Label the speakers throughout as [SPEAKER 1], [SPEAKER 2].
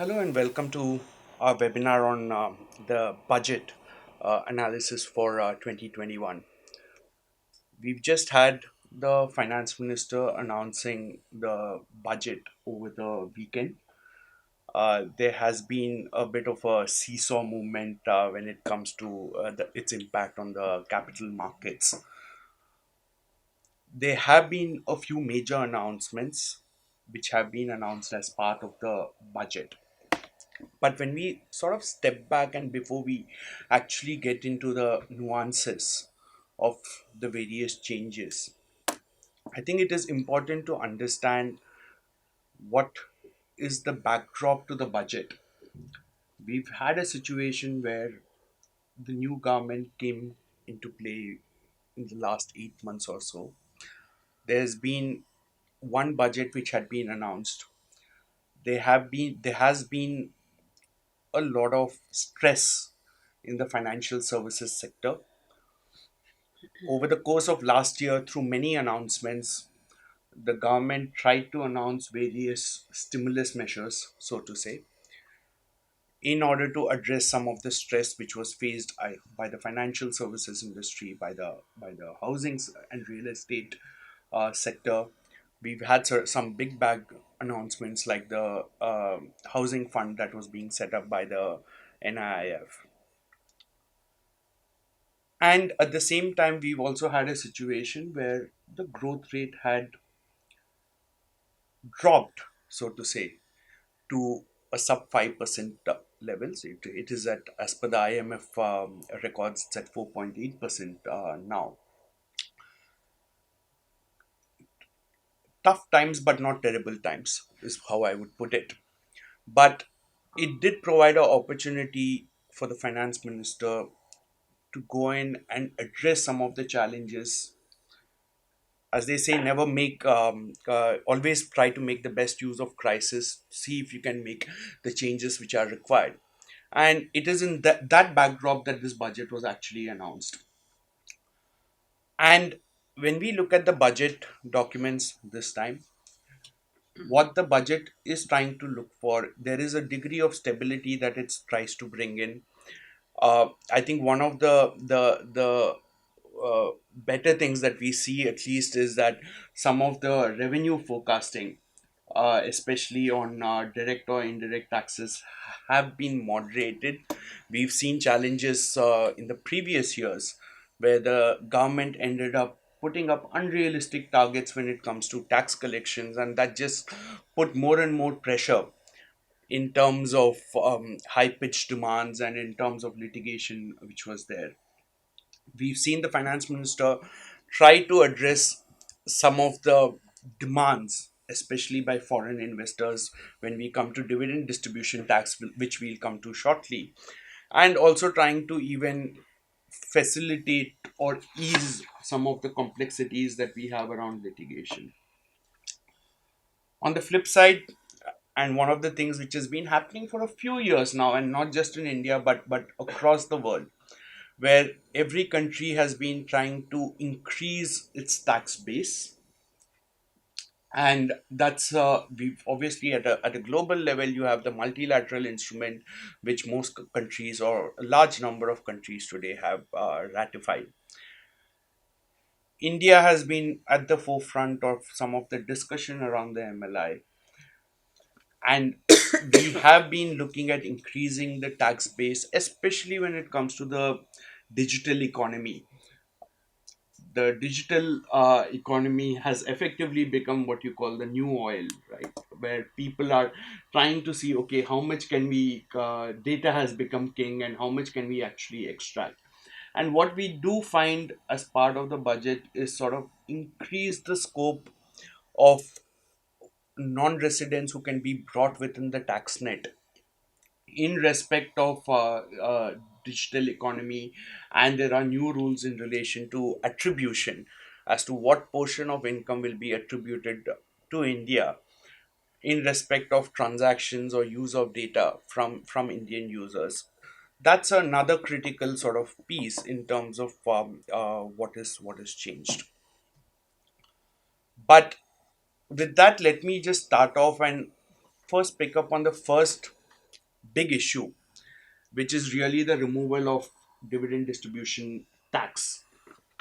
[SPEAKER 1] Hello and welcome to our webinar on the budget analysis for 2021. We've just had the finance minister announcing the budget over the weekend. There has been a bit of a seesaw movement when it comes to its impact on the capital markets. There have been a few major announcements which have been announced as part of the budget. But when we sort of step back and before we actually get into the nuances of the various changes, I think it is important to understand what is the backdrop to the budget. We've had a situation where the new government came into play in the last 8 months or so. There's been one budget which had been announced. There has been a lot of stress in the financial services sector. Over the course of last year, through many announcements, the government tried to announce various stimulus measures, so to say, in order to address some of the stress which was faced by the financial services industry, by the housing and real estate sector. We've had some big bag announcements like the housing fund that was being set up by the NIIF. And at the same time, we've also had a situation where the growth rate had dropped, so to say, to a sub 5% level. So it is at, as per the IMF records, it's at 4.8% now. Tough times, but not terrible times, is how I would put it. But it did provide an opportunity for the finance minister to go in and address some of the challenges. As they say, never make always try to make the best use of crisis, see if you can make the changes which are required. And it is in that backdrop that this budget was actually announced. And when we look at the budget documents this time, what the budget is trying to look for, there is a degree of stability that it tries to bring in. I think one of the better things that we see at least is that some of the revenue forecasting, especially on direct or indirect taxes, have been moderated. We've seen challenges in the previous years where the government ended up putting up unrealistic targets when it comes to tax collections, and that just put more and more pressure in terms of high pitched demands and in terms of litigation which was there. We've seen the finance minister try to address some of the demands, especially by foreign investors, when we come to dividend distribution tax, which we'll come to shortly, and also trying to even facilitate or ease some of the complexities that we have around litigation. On the flip side, and one of the things which has been happening for a few years now, and not just in India but across the world, where every country has been trying to increase its tax base. And that's we've obviously at a global level you have the multilateral instrument which most countries or a large number of countries today have ratified. India has been at the forefront of some of the discussion around the MLI, and we have been looking at increasing the tax base, especially when it comes to the digital economy. The digital economy has effectively become what you call the new oil, right? Where people are trying to see, okay, how much can we, data has become king, and how much can we actually extract. And what we do find as part of the budget is sort of increase the scope of non-residents who can be brought within the tax net in respect of digital economy. And there are new rules in relation to attribution as to what portion of income will be attributed to India in respect of transactions or use of data from Indian users. That's another critical sort of piece in terms of what is changed. But with that, let me just start off and first pick up on the first big issue, which is really the removal of dividend distribution tax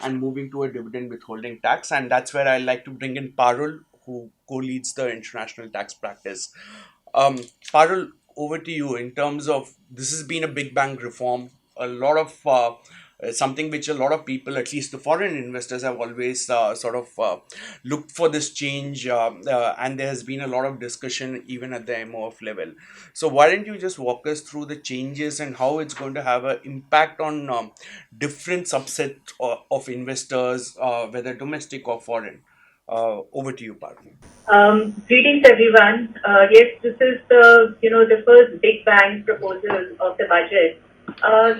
[SPEAKER 1] and moving to a dividend withholding tax. And that's where I like to bring in Parul, who co-leads the international tax practice. Parul, over to you. In terms of, this has been a big bang reform, a lot of something which a lot of people, at least the foreign investors, have always sort of looked for this change, and there has been a lot of discussion even at the MOF level. So why don't you just walk us through the changes and how it's going to have an impact on different subset of investors, whether domestic or foreign? Over to you, Parul.
[SPEAKER 2] Greetings, everyone. Yes, this is the first big bang proposal of the budget.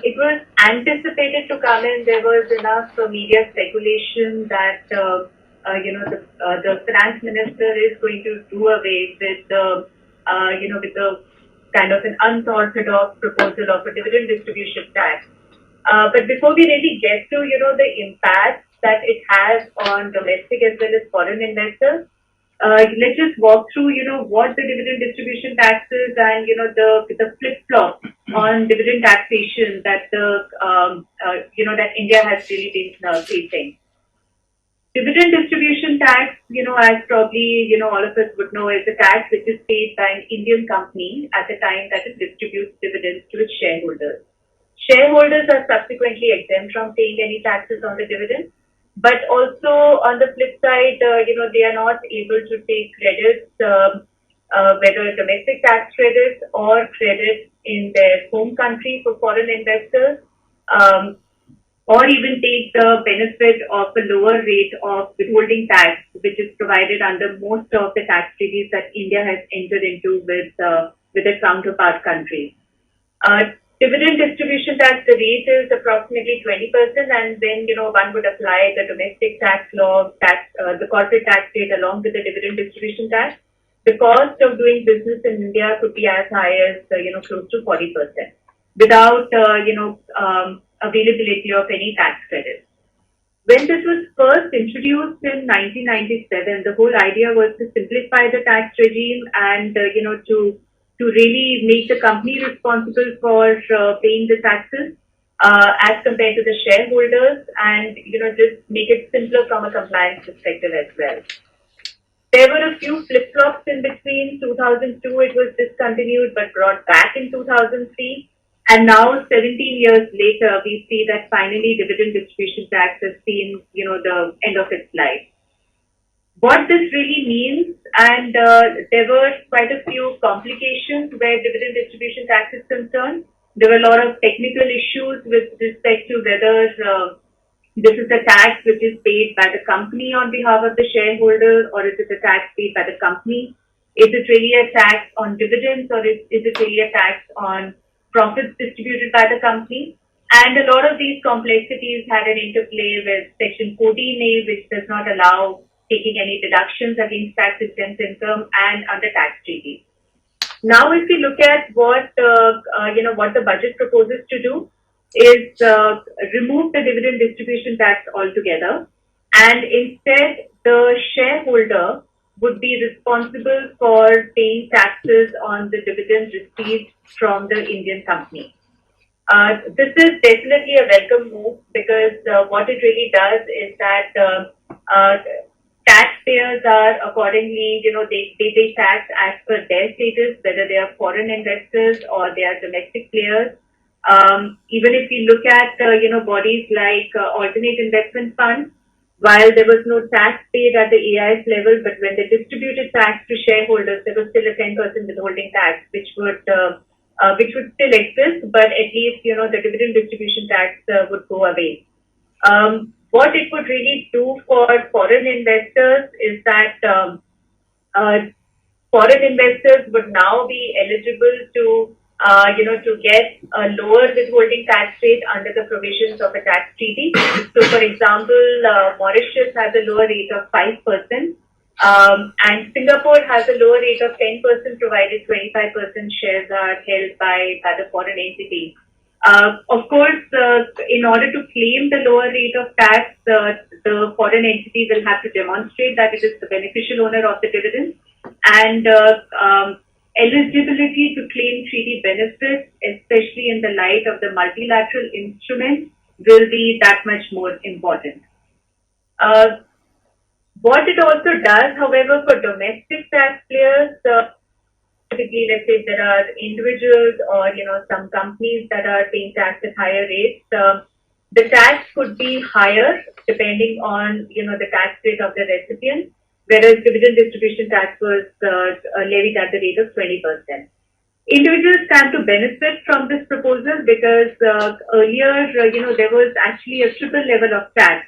[SPEAKER 2] It was anticipated to come in. There was enough media speculation that the finance minister is going to do away with with the kind of an unorthodox proposal of a dividend distribution tax. But before we really get to the impact that it has on domestic as well as foreign investors, let's just walk through, what the dividend distribution tax is and, the flip-flop on dividend taxation that that India has really been facing. Dividend distribution tax, as probably, all of us would know, is a tax which is paid by an Indian company at the time that it distributes dividends to its shareholders. Shareholders are subsequently exempt from paying any taxes on the dividend. But also on the flip side, they are not able to take credits, whether domestic tax credits or credits in their home country for foreign investors, or even take the benefit of a lower rate of withholding tax, which is provided under most of the tax treaties that India has entered into with its counterpart countries. Dividend distribution tax, the rate is approximately 20%, and then one would apply the domestic tax law, the corporate tax rate along with the dividend distribution tax. The cost of doing business in India could be as high as close to 40% without availability of any tax credits. When this was first introduced in 1997, the whole idea was to simplify the tax regime and to really make the company responsible for paying the taxes as compared to the shareholders, and just make it simpler from a compliance perspective as well. There were a few flip-flops in between. 2002 it was discontinued but brought back in 2003, and now 17 years later we see that finally dividend distribution tax has seen the end of its life. What this really means, and there were quite a few complications where dividend distribution tax is concerned. There were a lot of technical issues with respect to whether this is a tax which is paid by the company on behalf of the shareholder, or is it a tax paid by the company? Is it really a tax on dividends, or is it really a tax on profits distributed by the company? And a lot of these complexities had an interplay with Section 14A, which does not allow taking any deductions against tax-exempt income and under tax treaties. Now, if we look at what the budget proposes to do, is remove the dividend distribution tax altogether, and instead the shareholder would be responsible for paying taxes on the dividends received from the Indian company. This is definitely a welcome move, because what it really does is that taxpayers are accordingly, they pay tax as per their status, whether they are foreign investors or they are domestic players. Even if we look at, bodies like alternate investment funds, while there was no tax paid at the AIS level, but when they distributed tax to shareholders, there was still a 10% withholding tax, which would still exist, but at least, the dividend distribution tax would go away. What it would really do for foreign investors is that foreign investors would now be eligible to get a lower withholding tax rate under the provisions of a tax treaty. So, for example, Mauritius has a lower rate of 5%, and Singapore has a lower rate of 10%, provided 25% shares are held by the foreign entity. Of course, in order to claim the lower rate of tax, the foreign entity will have to demonstrate that it is the beneficial owner of the dividend. And eligibility to claim treaty benefits, especially in the light of the multilateral instruments, will be that much more important. Uh, what it also does, however, for domestic taxpayers, typically, let's say there are individuals or some companies that are paying tax at higher rates. The tax could be higher depending on the tax rate of the recipient, whereas dividend distribution tax was levied at the rate of 20%. Individuals stand to benefit from this proposal because earlier, there was actually a triple level of tax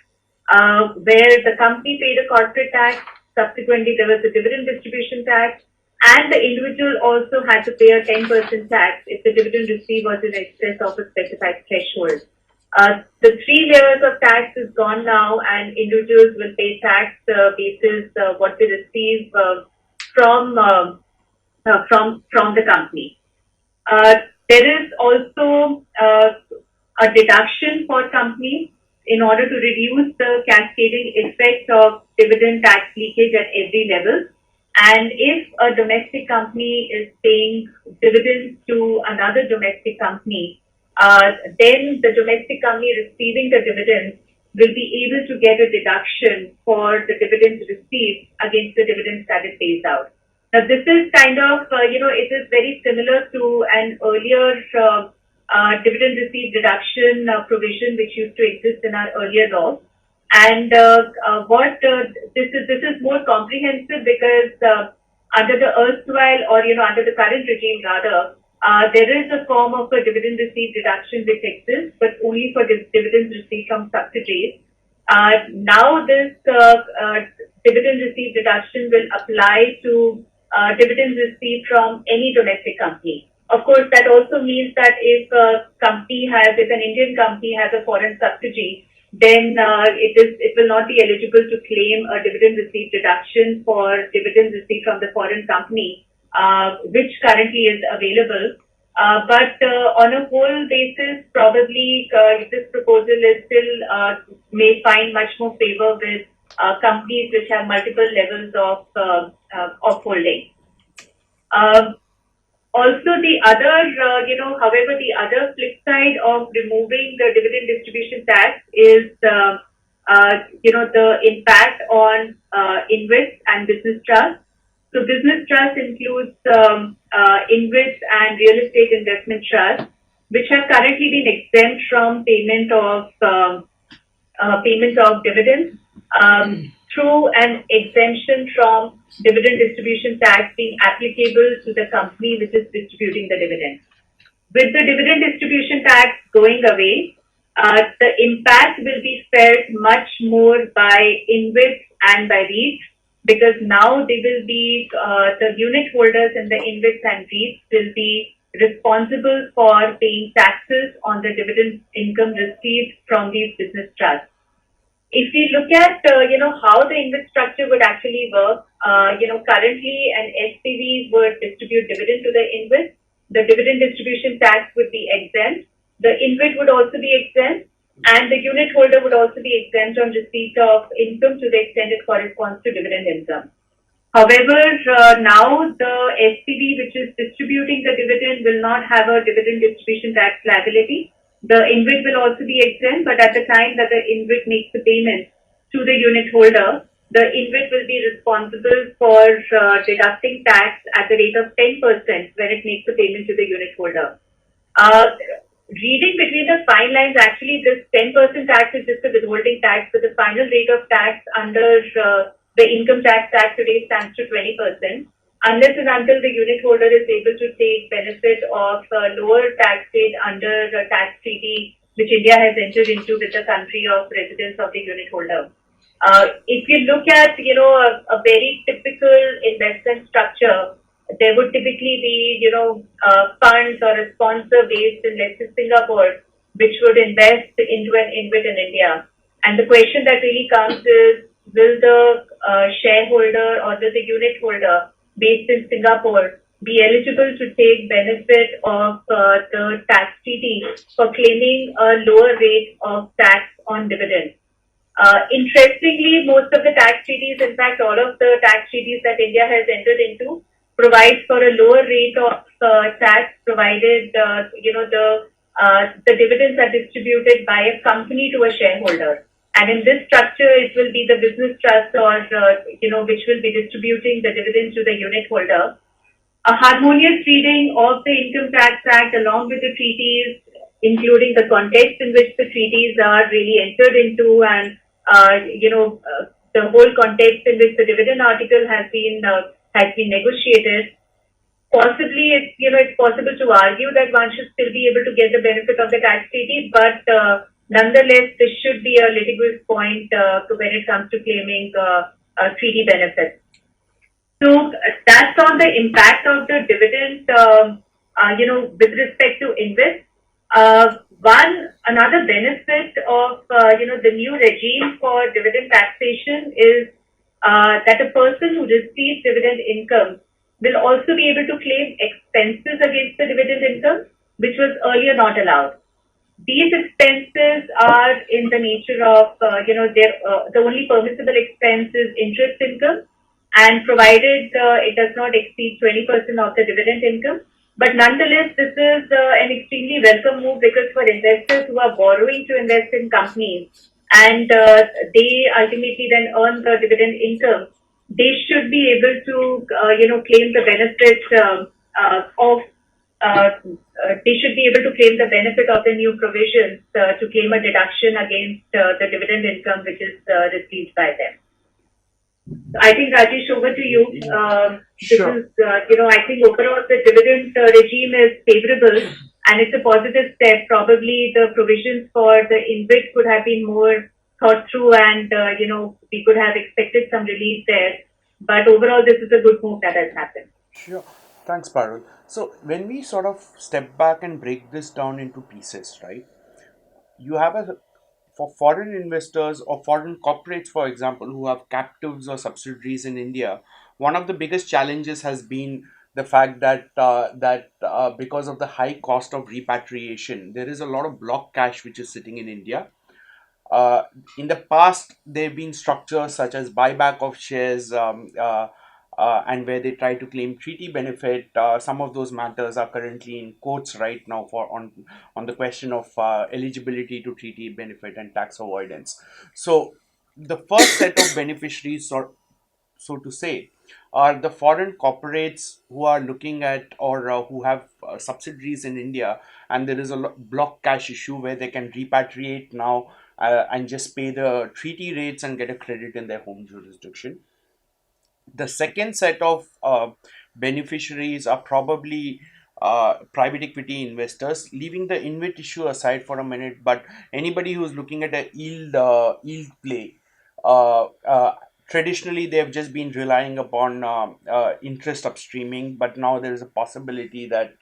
[SPEAKER 2] where the company paid a corporate tax. Subsequently, there was a dividend distribution tax, and the individual also had to pay a 10% tax if the dividend received was in excess of a specified threshold. The three layers of tax is gone now, and individuals will pay tax basis what they receive from the company. There is also a deduction for companies in order to reduce the cascading effect of dividend tax leakage at every level. And if a domestic company is paying dividends to another domestic company, then the domestic company receiving the dividends will be able to get a deduction for the dividends received against the dividends that it pays out. Now, this is kind of, it is very similar to an earlier dividend received deduction provision which used to exist in our earlier laws. And this is more comprehensive because under the erstwhile or under the current regime rather, there is a form of a dividend received deduction which exists, but only for dividends received from subsidiaries. Now this dividend received deduction will apply to dividends received from any domestic company. Of course, that also means that if an Indian company has a foreign subsidiary, then it will not be eligible to claim a dividend received deduction for dividends received from the foreign company, which currently is available. But on a whole basis, probably this proposal is still may find much more favor with companies which have multiple levels of holding. Also, the other, however, the other flip side of removing the dividend distribution tax is, the impact on InvITs and business trusts. So, business trust includes InvITs and real estate investment trusts, which have currently been exempt from payment of dividends through an exemption from dividend distribution tax being applicable to the company which is distributing the dividend. With the dividend distribution tax going away, the impact will be felt much more by InvITs and by REITs, because now they will be, the unit holders in the InvITs and REITs will be responsible for paying taxes on the dividend income received from these business trusts. If we look at, how the InvIT structure would actually work, currently an SPV would distribute dividend to the InvIT. The dividend distribution tax would be exempt. The InvIT would also be exempt, and the unit holder would also be exempt on receipt of income to the extent it corresponds to dividend income. However, now the SPV which is distributing the dividend will not have a dividend distribution tax liability. The InvIT will also be exempt, but at the time that the InvIT makes the payment to the unit holder, the InvIT will be responsible for deducting tax at the rate of 10% when it makes the payment to the unit holder. Reading between the fine lines, actually this 10% tax is just a withholding tax, but the final rate of tax under the income tax act today stands to 20%. Unless and until the unit holder is able to take benefit of lower tax rate under the tax treaty which India has entered into with the country of residence of the unit holder. If you look at, a very typical investment structure, there would typically be, funds or a sponsor based in, let's say, Singapore, which would invest into an InvIT in India. And the question that really comes is, will the shareholder or will the unit holder based in Singapore be eligible to take benefit of the tax treaty for claiming a lower rate of tax on dividends? Interestingly, most of the tax treaties, in fact, all of the tax treaties that India has entered into, provides for a lower rate of tax provided the dividends are distributed by a company to a shareholder. And in this structure, it will be the business trust or which will be distributing the dividends to the unit holder. A harmonious reading of the Income Tax Act along with the treaties, including the context in which the treaties are really entered into, and the whole context in which the dividend article has been negotiated. Possibly, it's possible to argue that one should still be able to get the benefit of the tax treaty, but nonetheless, this should be a litigious point when it comes to claiming treaty benefits. So that's on the impact of the dividend, with respect to invest. Another benefit of, the new regime for dividend taxation is that a person who receives dividend income will also be able to claim expenses against the dividend income, which was earlier not allowed. These expenses are in the nature of, the only permissible expense is interest income, and provided it does not exceed 20% of the dividend income. But nonetheless, this is an extremely welcome move, because for investors who are borrowing to invest in companies and they ultimately then earn the dividend income, they should be able to, claim the benefit of they should be able to claim the benefit of the new provisions to claim a deduction against the dividend income which is received by them. I think, Rajesh, over to you. This
[SPEAKER 1] Sure.
[SPEAKER 2] is, I think overall the dividend regime is favorable, and it's a positive step. Probably the provisions for the InvIT could have been more thought through, and we could have expected some relief there. But overall, this is a good move that has happened.
[SPEAKER 1] Sure. Thanks, Parul. So when we sort of step back and break this down into pieces, right? You have a for foreign investors or foreign corporates, for example, who have captives or subsidiaries in India. One of the biggest challenges has been the fact that because of the high cost of repatriation, there is a lot of block cash which is sitting in India. Uh, in the past, there have been structures such as buyback of shares, and where they try to claim treaty benefit. Some of those matters are currently in courts right now for on the question of eligibility to treaty benefit and tax avoidance. So the first set of beneficiaries, so to say, are the foreign corporates who are looking at, or who have subsidiaries in India, and there is a block cash issue where they can repatriate now and just pay the treaty rates and get a credit in their home jurisdiction. The second set of beneficiaries are probably private equity investors, leaving the InvIT issue aside for a minute. But anybody who's looking at a yield play, uh, uh, traditionally they've just been relying upon interest upstreaming, but now there is a possibility that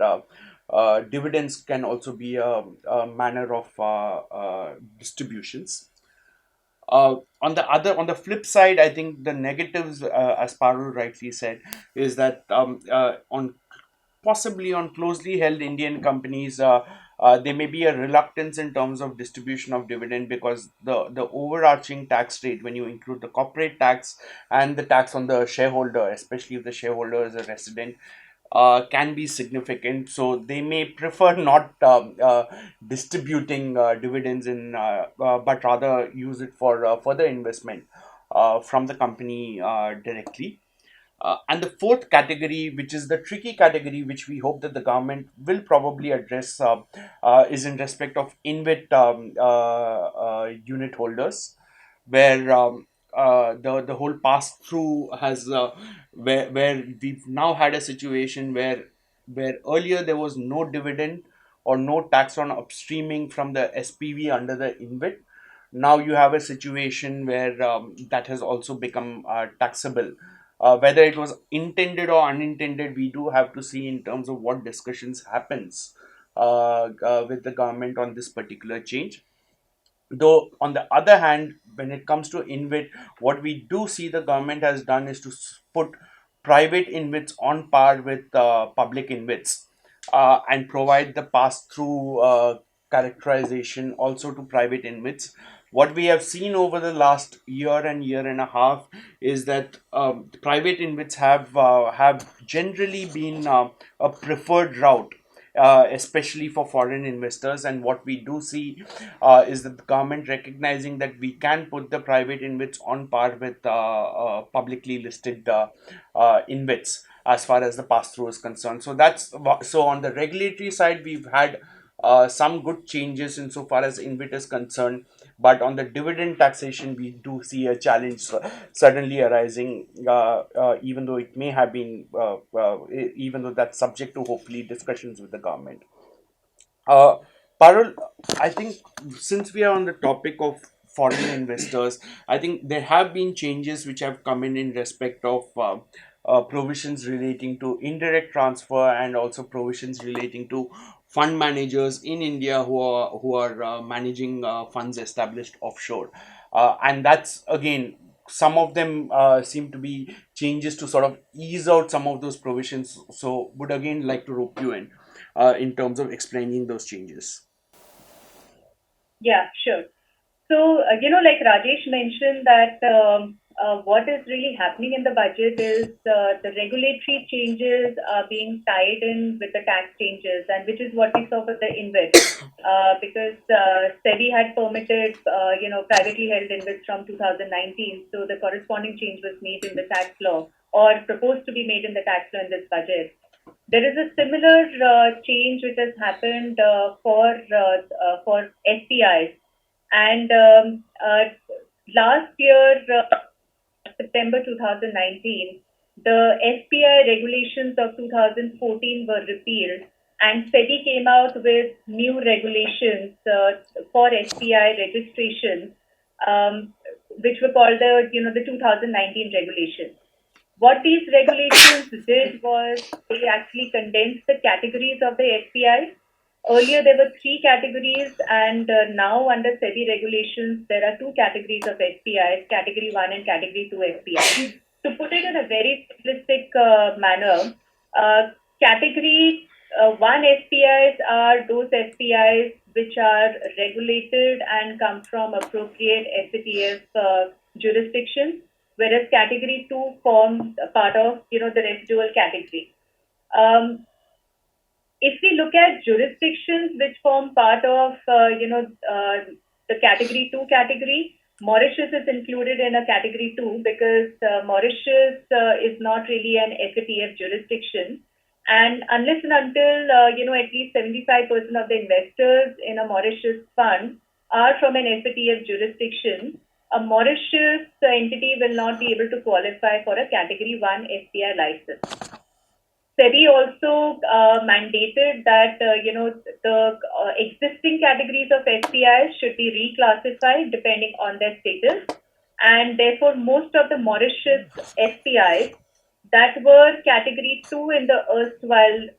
[SPEAKER 1] dividends can also be a manner of distributions. On the flip side, I think the negatives, as Parul rightly said, is that on possibly on closely held Indian companies, there may be a reluctance in terms of distribution of dividend, because the overarching tax rate, when you include the corporate tax and the tax on the shareholder, especially if the shareholder is a resident, can be significant. So they may prefer not distributing dividends but rather use it for further investment from the company directly. And the fourth category, which is the tricky category, which we hope that the government will probably address, is in respect of InvIT unit holders, where the whole pass through has where we've now had a situation where earlier there was no dividend or no tax on upstreaming from the SPV under the InvIT. Now you have a situation where that has also become taxable. Whether it was intended or unintended, we do have to see in terms of what discussions happens with the government on this particular change. Though on the other hand, when it comes to InvIT, what we do see the government has done is to put private InvITs on par with public InvITs, and provide the pass through characterization also to private InvITs. What we have seen over the last year and a half is that private InvITs have generally been a preferred route, especially for foreign investors. And what we do see is that the government recognizing that we can put the private InvITs on par with publicly listed InvITs as far as the pass through is concerned. So on the regulatory side, we've had some good changes insofar as InvIT is concerned, but on the dividend taxation, we do see a challenge suddenly arising, even though it may have been, even though that's subject to hopefully discussions with the government. Uh, Parul, I think since we are on the topic of foreign investors, I think there have been changes which have come in respect of provisions relating to indirect transfer and also provisions relating to fund managers in India who are managing funds established offshore, and that's again some of them seem to be changes to sort of ease out some of those provisions. So, would again like to rope you in terms of explaining those changes.
[SPEAKER 2] Yeah, sure. So, like Rajesh mentioned that what is really happening in the budget is the regulatory changes are being tied in with the tax changes, and which is what we saw for the InvIT. Because SEBI had permitted, privately held InvITs from 2019, so the corresponding change was made in the tax law or proposed to be made in the tax law in this budget. There is a similar change which has happened for STIs, and last year, September 2019, the SPI regulations of 2014 were repealed, and SEBI came out with new regulations for SPI registration, which were called the 2019 regulations. What these regulations did was they actually condensed the categories of the SPIs. Earlier, there were three categories, and now under SEBI regulations, there are two categories of SPIs, Category 1 and Category 2 SPIs. To put it in a very simplistic manner, Category 1 SPIs are those SPIs which are regulated and come from appropriate FATF jurisdictions, whereas Category 2 forms a part of the residual category. If we look at jurisdictions which form part of the category 2 category, Mauritius is included in a category 2 because Mauritius is not really an FATF jurisdiction, and unless and until at least 75% of the investors in a Mauritius fund are from an FATF jurisdiction, a Mauritius entity will not be able to qualify for a category 1 SPI license. SEBI also mandated that the existing categories of SPIs should be reclassified depending on their status, and therefore most of the Mauritius SPIs that were category 2 in the erstwhile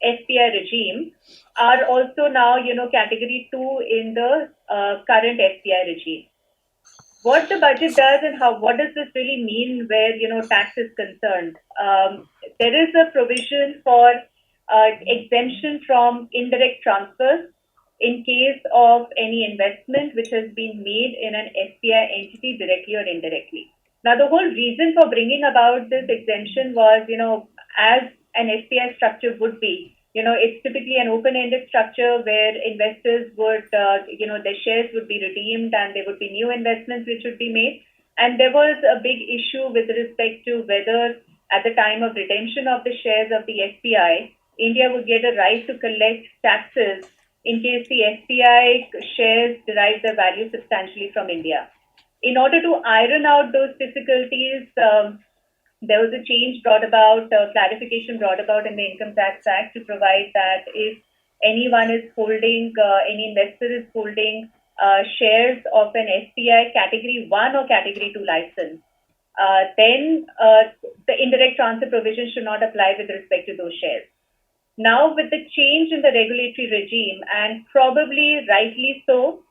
[SPEAKER 2] SPI regime are also now category 2 in the current SPI regime. What the budget does and what does this really mean where tax is concerned? There is a provision for exemption from indirect transfers in case of any investment which has been made in an SPI entity directly or indirectly. Now, the whole reason for bringing about this exemption was, as an SPI structure would be, it's typically an open-ended structure where investors would, their shares would be redeemed and there would be new investments which would be made. And there was a big issue with respect to whether at the time of redemption of the shares of the SPI, India would get a right to collect taxes in case the SPI shares derive their value substantially from India. In order to iron out those difficulties, there was a change brought about, clarification brought about in the Income Tax Act to provide that if anyone is holding, any investor is holding shares of an SPI category 1 or category 2 license, then the indirect transfer provision should not apply with respect to those shares. Now, with the change in the regulatory regime, and probably rightly so,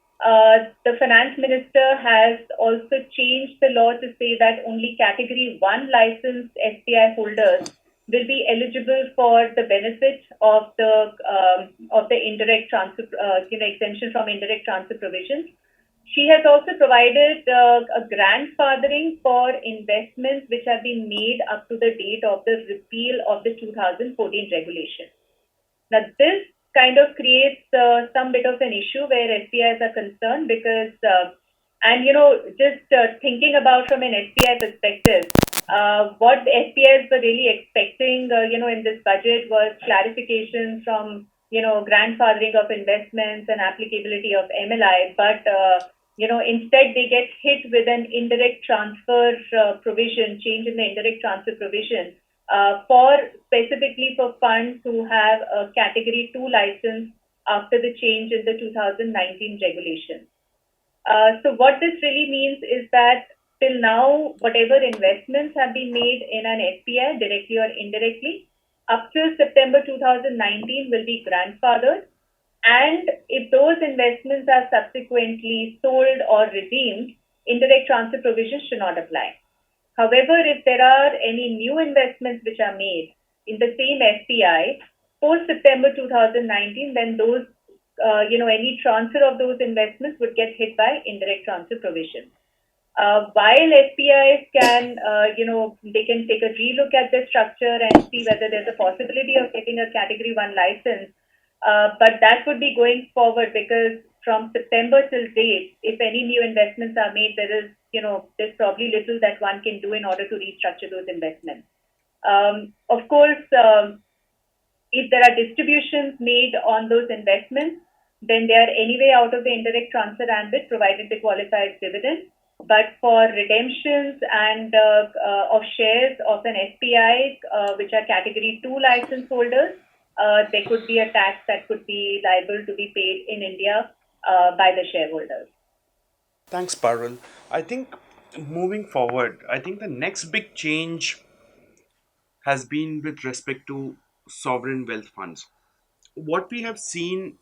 [SPEAKER 2] the finance minister has also changed the law to say that only category 1 licensed SPI holders will be eligible for the benefit of the indirect transfer, exemption from indirect transfer provisions. She has also provided a grandfathering for investments which have been made up to the date of the repeal of the 2014 regulation. Now, this kind of creates some bit of an issue where SBIs are concerned because, and just thinking about from an SBI perspective, what the SBIs were really expecting, in this budget was clarification from, grandfathering of investments and applicability of MLI, but instead they get hit with an indirect transfer provision, change in the indirect transfer provision for specifically for funds who have a Category 2 license after the change in the 2019 regulation. So what this really means is that till now, whatever investments have been made in an SPI directly or indirectly, up till September 2019 will be grandfathered. And if those investments are subsequently sold or redeemed, indirect transfer provisions should not apply. However, if there are any new investments which are made in the same FPI post September 2019, then those, any transfer of those investments would get hit by indirect transfer provisions. While FPIs can, they can take a relook at the structure and see whether there's a possibility of getting a Category 1 license, but that would be going forward because from September till date, if any new investments are made, there's probably little that one can do in order to restructure those investments. Of course, if there are distributions made on those investments, then they are anyway out of the indirect transfer ambit, provided they qualify as dividend. But for redemptions and of shares of an SPI, which are Category 2 license holders, there could be a tax that could be liable to be paid in India by the shareholders.
[SPEAKER 1] Thanks, Parul. I think moving forward, I think the next big change has been with respect to sovereign wealth funds. What we have seen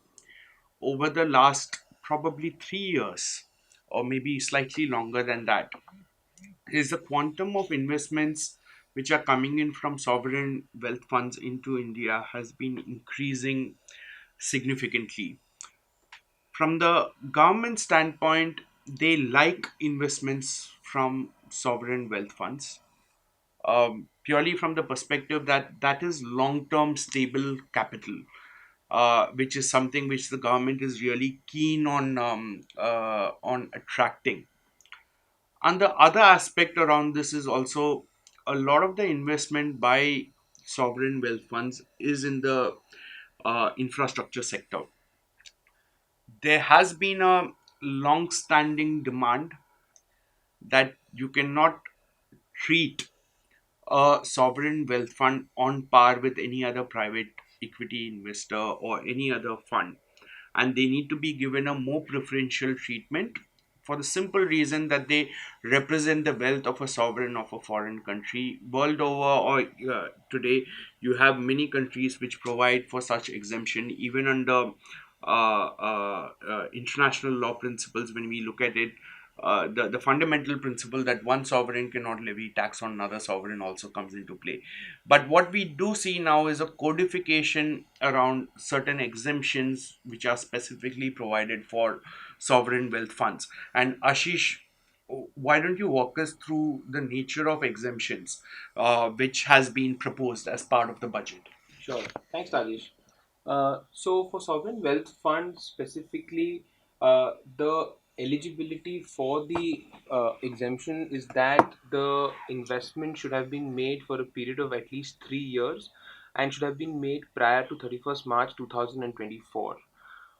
[SPEAKER 1] over the last probably 3 years, or maybe slightly longer than that, is the quantum of investments which are coming in from sovereign wealth funds into India has been increasing significantly. From the government standpoint, they like investments from sovereign wealth funds, purely from the perspective that that is long-term stable capital, which is something which the government is really keen on attracting. And the other aspect around this is also a lot of the investment by sovereign wealth funds is in the infrastructure sector. There has been a long-standing demand that you cannot treat a sovereign wealth fund on par with any other private equity investor or any other fund, and they need to be given a more preferential treatment for the simple reason that they represent the wealth of a sovereign of a foreign country world over. Or today you have many countries which provide for such exemption even under international law principles. When we look at it, the fundamental principle that one sovereign cannot levy tax on another sovereign also comes into play. But what we do see now is a codification around certain exemptions which are specifically provided for sovereign wealth funds. And Ashish, why don't you walk us through the nature of exemptions which has been proposed as part of the budget?
[SPEAKER 3] Sure. Thanks, Rajesh. So for sovereign wealth funds specifically, the eligibility for the exemption is that the investment should have been made for a period of at least 3 years and should have been made prior to 31st March 2024.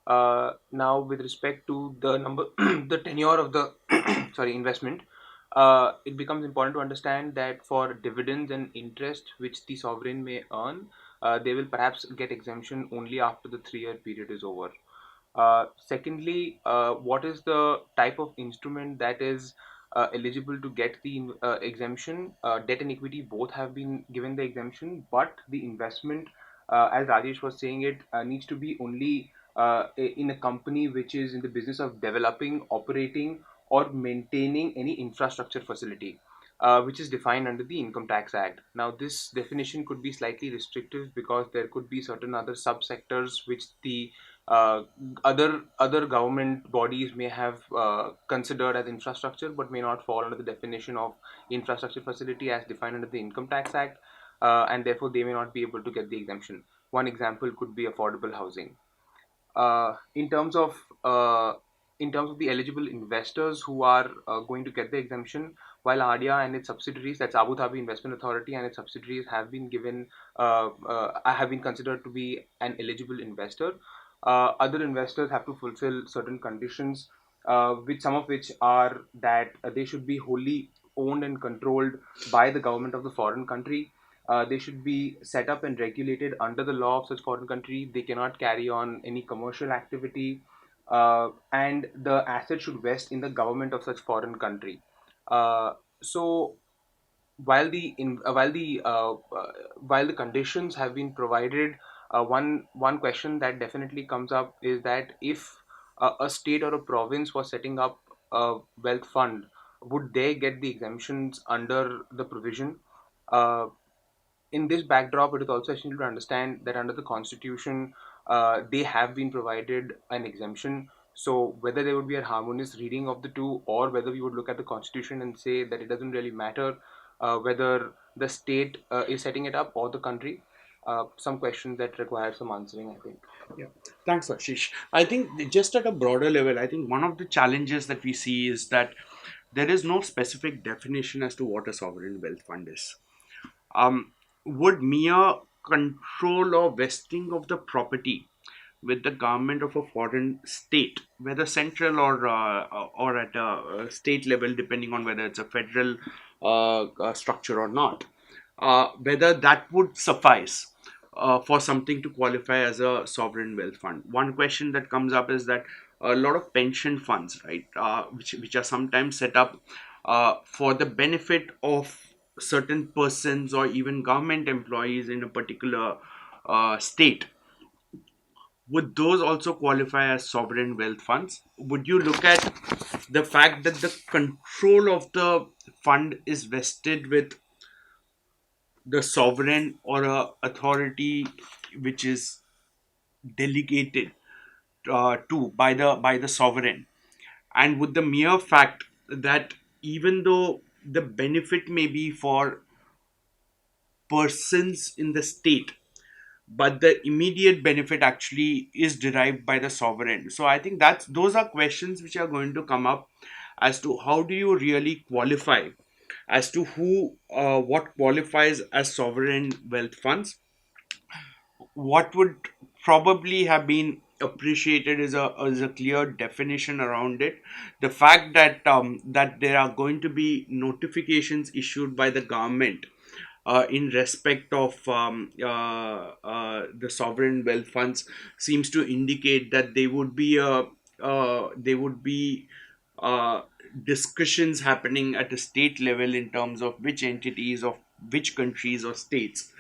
[SPEAKER 3] Now, with respect to the number, the tenure of the sorry investment, it becomes important to understand that for dividends and interest which the sovereign may earn, they will perhaps get exemption only after the 3 year period is over. Secondly, what is the type of instrument that is eligible to get the exemption? Debt and equity both have been given the exemption, but the investment, as Rajesh was saying, it needs to be only in a company which is in the business of developing, operating, or maintaining any infrastructure facility. which is defined under the Income Tax Act. Now, this definition could be slightly restrictive because there could be certain other subsectors which the uh, other government bodies may have considered as infrastructure, but may not fall under the definition of infrastructure facility as defined under the Income Tax Act, and therefore they may not be able to get the exemption. One example could be affordable housing. uh, in terms of uh, in terms of the eligible investors who are going to get the exemption, while ADIA and its subsidiaries, that's Abu Dhabi Investment Authority and its subsidiaries, have been considered to be an eligible investor. Other investors have to fulfill certain conditions, which some of which are that they should be wholly owned and controlled by the government of the foreign country. They should be set up and regulated under the law of such foreign country. They cannot carry on any commercial activity, and the asset should vest in the government of such foreign country. So while the conditions have been provided, one question that definitely comes up is that if a state or a province was setting up a wealth fund, would they get the exemptions under the provision? Uh, in this backdrop, it is also essential to understand that under the constitution, they have been provided an exemption. So whether there would be a harmonious reading of the two, or whether we would look at the constitution and say that it doesn't really matter whether the state is setting it up or the country, some questions that require some answering, I think.
[SPEAKER 1] Yeah, thanks, Ashish. I think just at a broader level, I think one of the challenges that we see is that there is no specific definition as to what a sovereign wealth fund is. Would mere control or vesting of the property with the government of a foreign state, whether central or at a state level, depending on whether it's a federal structure or not, whether that would suffice for something to qualify as a sovereign wealth fund. One question that comes up is that a lot of pension funds, right, which are sometimes set up for the benefit of certain persons or even government employees in a particular state, would those also qualify as sovereign wealth funds? Would you look at the fact that the control of the fund is vested with the sovereign or a authority which is delegated to by the sovereign, and with the mere fact that even though the benefit may be for persons in the state, but the immediate benefit actually is derived by the sovereign. So I think that's those are questions which are going to come up as to how do you really qualify as to who what qualifies as sovereign wealth funds. What would probably have been appreciated is a clear definition around it. The fact that that there are going to be notifications issued by the government in respect of the sovereign wealth funds seems to indicate that there would be uh, discussions happening at a state level in terms of which entities of which countries or states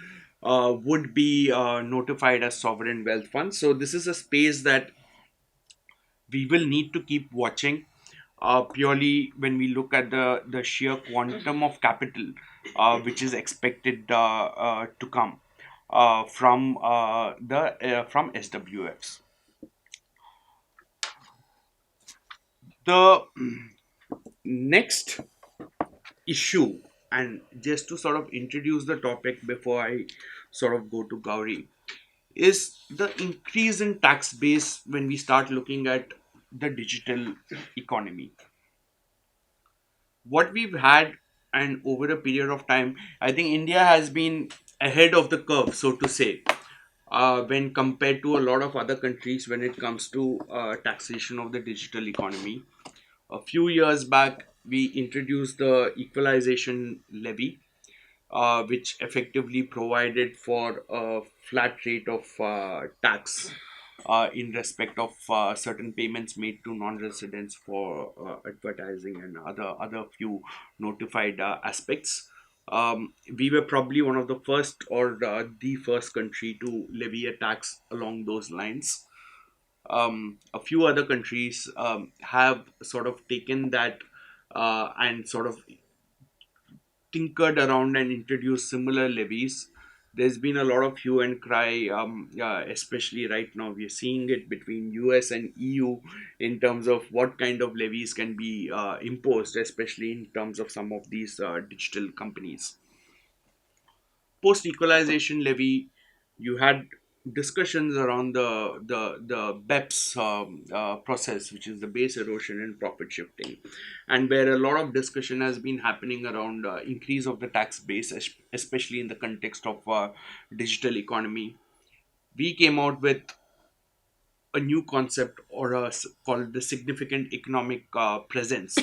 [SPEAKER 1] would be notified as sovereign wealth funds. So this is a space that we will need to keep watching. Purely when we look at the sheer quantum of capital which is expected to come from SWFs. The next issue, and just to sort of introduce the topic before I sort of go to Gauri, is the increase in tax base when we start looking at the digital economy. What we've had, and over a period of time, I think India has been ahead of the curve, so to say, when compared to a lot of other countries when it comes to taxation of the digital economy. A few years back, we introduced the equalization levy, which effectively provided for a flat rate of tax in respect of certain payments made to non-residents for advertising and other few notified aspects. We were probably one of the first or the first country to levy a tax along those lines. A few other countries have sort of taken that and sort of tinkered around and introduced similar levies. There's been a lot of hue and cry, especially right now. We're seeing it between US and EU in terms of what kind of levies can be imposed, especially in terms of some of these digital companies. Post equalization levy, you had discussions around the BEPS process, which is the base erosion and profit shifting, and where a lot of discussion has been happening around increase of the tax base, especially in the context of digital economy. We came out with a new concept or called the significant economic presence,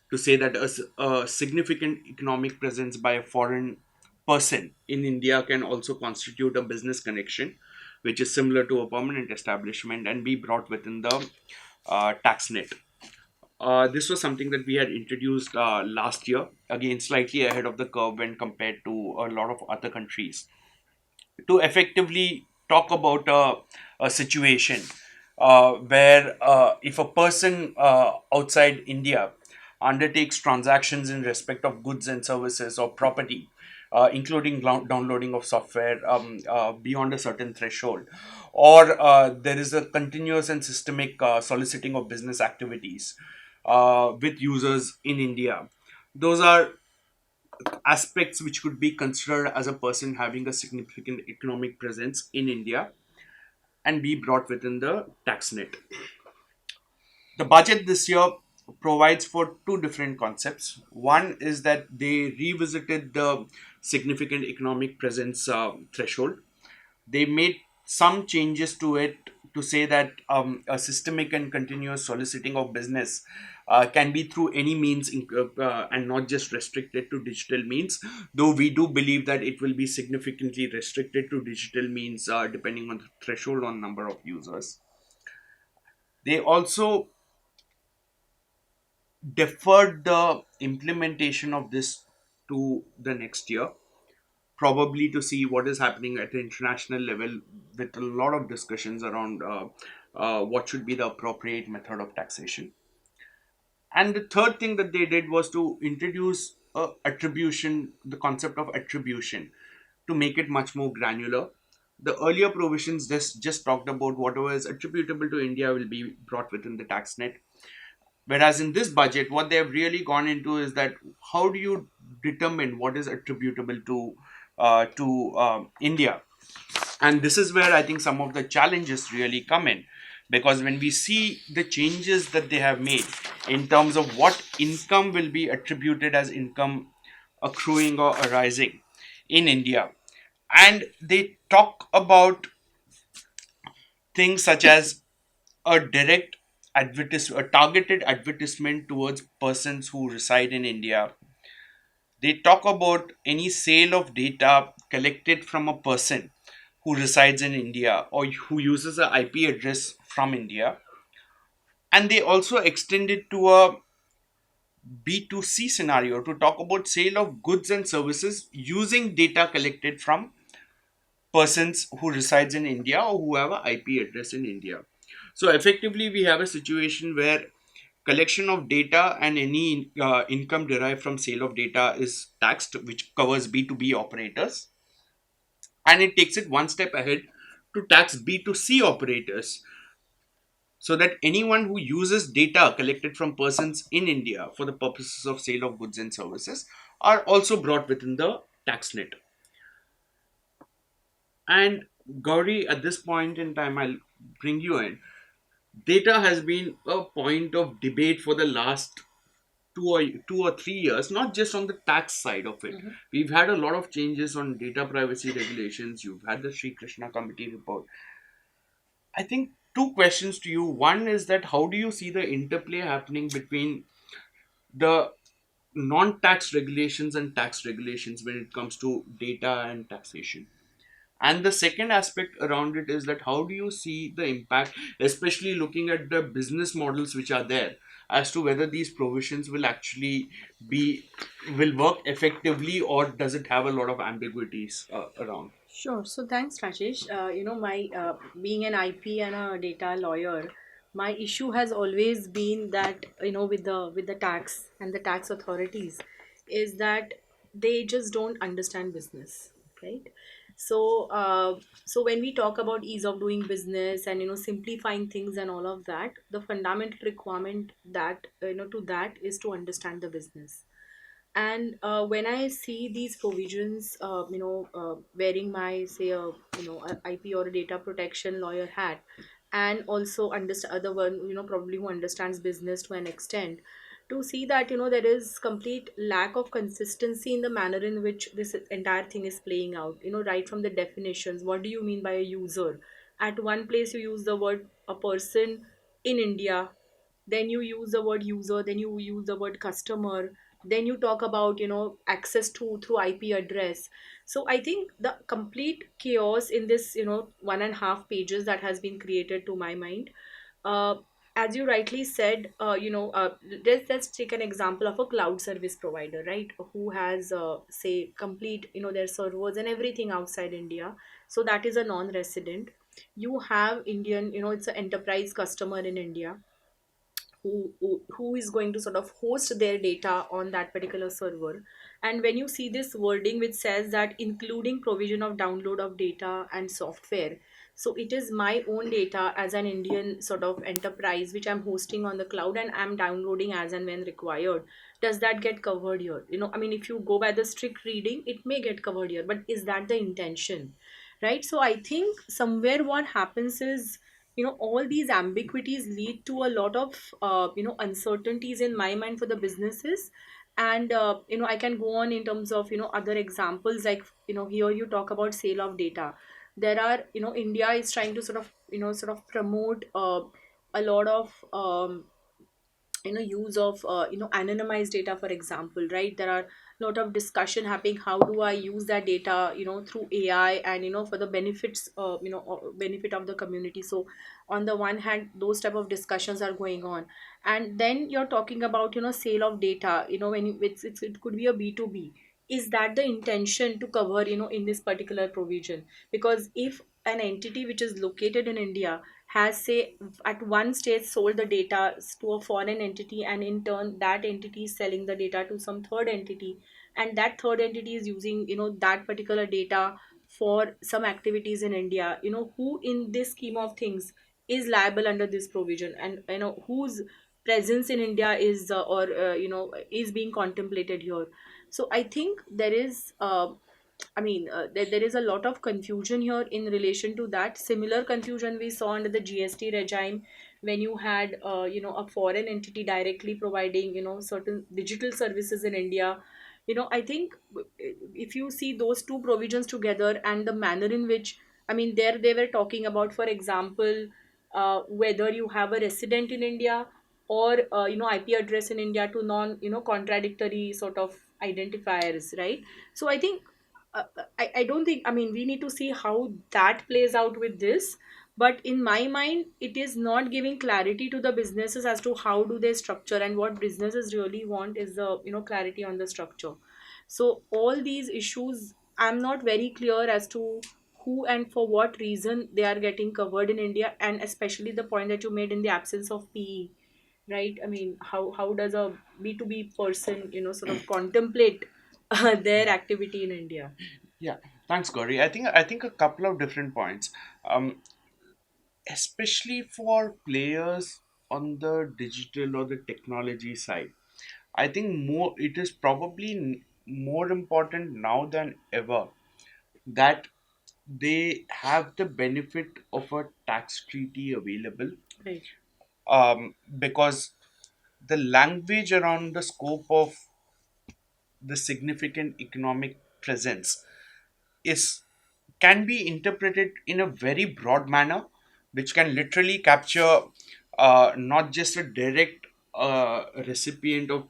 [SPEAKER 1] to say that a significant economic presence by a foreign person in India can also constitute a business connection, which is similar to a permanent establishment and be brought within the tax net. This was something that we had introduced last year, again slightly ahead of the curve when compared to a lot of other countries, to effectively talk about a situation where if a person outside India undertakes transactions in respect of goods and services or property, including downloading of software beyond a certain threshold, or there is a continuous and systemic soliciting of business activities with users in India. Those are aspects which could be considered as a person having a significant economic presence in India and be brought within the tax net. The budget this year provides for two different concepts. One is that they revisited the significant economic presence threshold. They made some changes to it to say that a systemic and continuous soliciting of business can be through any means and not just restricted to digital means, though we do believe that it will be significantly restricted to digital means depending on the threshold on number of users. They also deferred the implementation of this to the next year, probably to see what is happening at the international level, with a lot of discussions around what should be the appropriate method of taxation. And the third thing that they did was to introduce attribution, the concept of attribution, to make it much more granular. The earlier provisions just talked about whatever is attributable to India will be brought within the tax net. Whereas in this budget, what they have really gone into is that how do you determine what is attributable to India? And this is where I think some of the challenges really come in, because when we see the changes that they have made in terms of what income will be attributed as income accruing or arising in India, and they talk about things such as a direct a targeted advertisement towards persons who reside in India. They talk about any sale of data collected from a person who resides in India or who uses an IP address from India. And they also extend it to a B2C scenario to talk about sale of goods and services using data collected from persons who resides in India or who have an IP address in India. So effectively, we have a situation where collection of data and any income derived from sale of data is taxed, which covers B2B operators, and it takes it one step ahead to tax B2C operators, so that anyone who uses data collected from persons in India for the purposes of sale of goods and services are also brought within the tax net. And Gauri, at this point in time, I'll bring you in. Data has been a point of debate for the last 2 or 3 years, not just on the tax side of it. We've had a lot of changes on data privacy regulations. You've had the Sri Krishna committee report. I think two questions to you. One is that how do you see the interplay happening between the non-tax regulations and tax regulations when it comes to data and taxation? And the second aspect around it is that how do you see the impact, especially looking at the business models which are there, as to whether these provisions will actually be will work effectively, or does it have a lot of ambiguities around?
[SPEAKER 4] Sure. So thanks, Rajesh. My being an IP and a data lawyer, my issue has always been that with the tax and the tax authorities, is that they just don't understand business, right? So so when we talk about ease of doing business and simplifying things and all of that, the fundamental requirement that to that is to understand the business. And when I see these provisions, wearing my, say, a IP or a data protection lawyer hat, and also understand other one, probably who understands business to an extent, to see that there is complete lack of consistency in the manner in which this entire thing is playing out. Right from the definitions, what do you mean by a user? At one place you use the word a person in India, then you use the word user, then you use the word customer, then you talk about access to through IP address. So I think the complete chaos in this 1.5 pages that has been created, to my mind, uh, as you rightly said, let's take an example of a cloud service provider, right, who has say complete their servers and everything outside India. So that is a non-resident. You have Indian, it's an enterprise customer in India, who is going to sort of host their data on that particular server. And when you see this wording which says that including provision of download of data and software, so it is my own data as an Indian sort of enterprise which I'm hosting on the cloud and I'm downloading as and when required. Does that get covered here? I mean, if you go by the strict reading, it may get covered here, but is that the intention? Right. So I think somewhere what happens is, all these ambiguities lead to a lot of uncertainties in my mind for the businesses. And I can go on in terms of other examples, like here you talk about sale of data. There are, India is trying to sort of promote a lot of use of anonymized data, for example, right? There are a lot of discussion happening, how do I use that data through AI and for the benefits, benefit of the community. So on the one hand, those type of discussions are going on. And then you're talking about sale of data, when it could be a B2B. Is that the intention to cover in this particular provision? Because if an entity which is located in India has, say, at one stage sold the data to a foreign entity, and in turn that entity is selling the data to some third entity, and that third entity is using that particular data for some activities in India, who in this scheme of things is liable under this provision, and whose presence in India is or is being contemplated here. So I think there is there is a lot of confusion here in relation to that. Similar confusion we saw under the GST regime, when you had, a foreign entity directly providing, certain digital services in India. I think if you see those two provisions together and the manner in which, I mean, there they were talking about, for example, whether you have a resident in India or, IP address in India, to non, contradictory sort of identifiers, right? So I think I don't think, I mean, we need to see how that plays out with this. But in my mind, it is not giving clarity to the businesses as to how do they structure, and what businesses really want is the clarity on the structure. So all these issues, I'm not very clear as to who and for what reason they are getting covered in India, and especially the point that you made in the absence of PE, right? I mean, how does a B2B person sort of contemplate their activity in India?
[SPEAKER 1] Yeah, thanks, Gauri. I think a couple of different points, especially for players on the digital or the technology side. I think more it is probably more important now than ever that they have the benefit of a tax treaty available,
[SPEAKER 4] Right.
[SPEAKER 1] because the language around the scope of the significant economic presence is can be interpreted in a very broad manner, which can literally capture not just a direct recipient of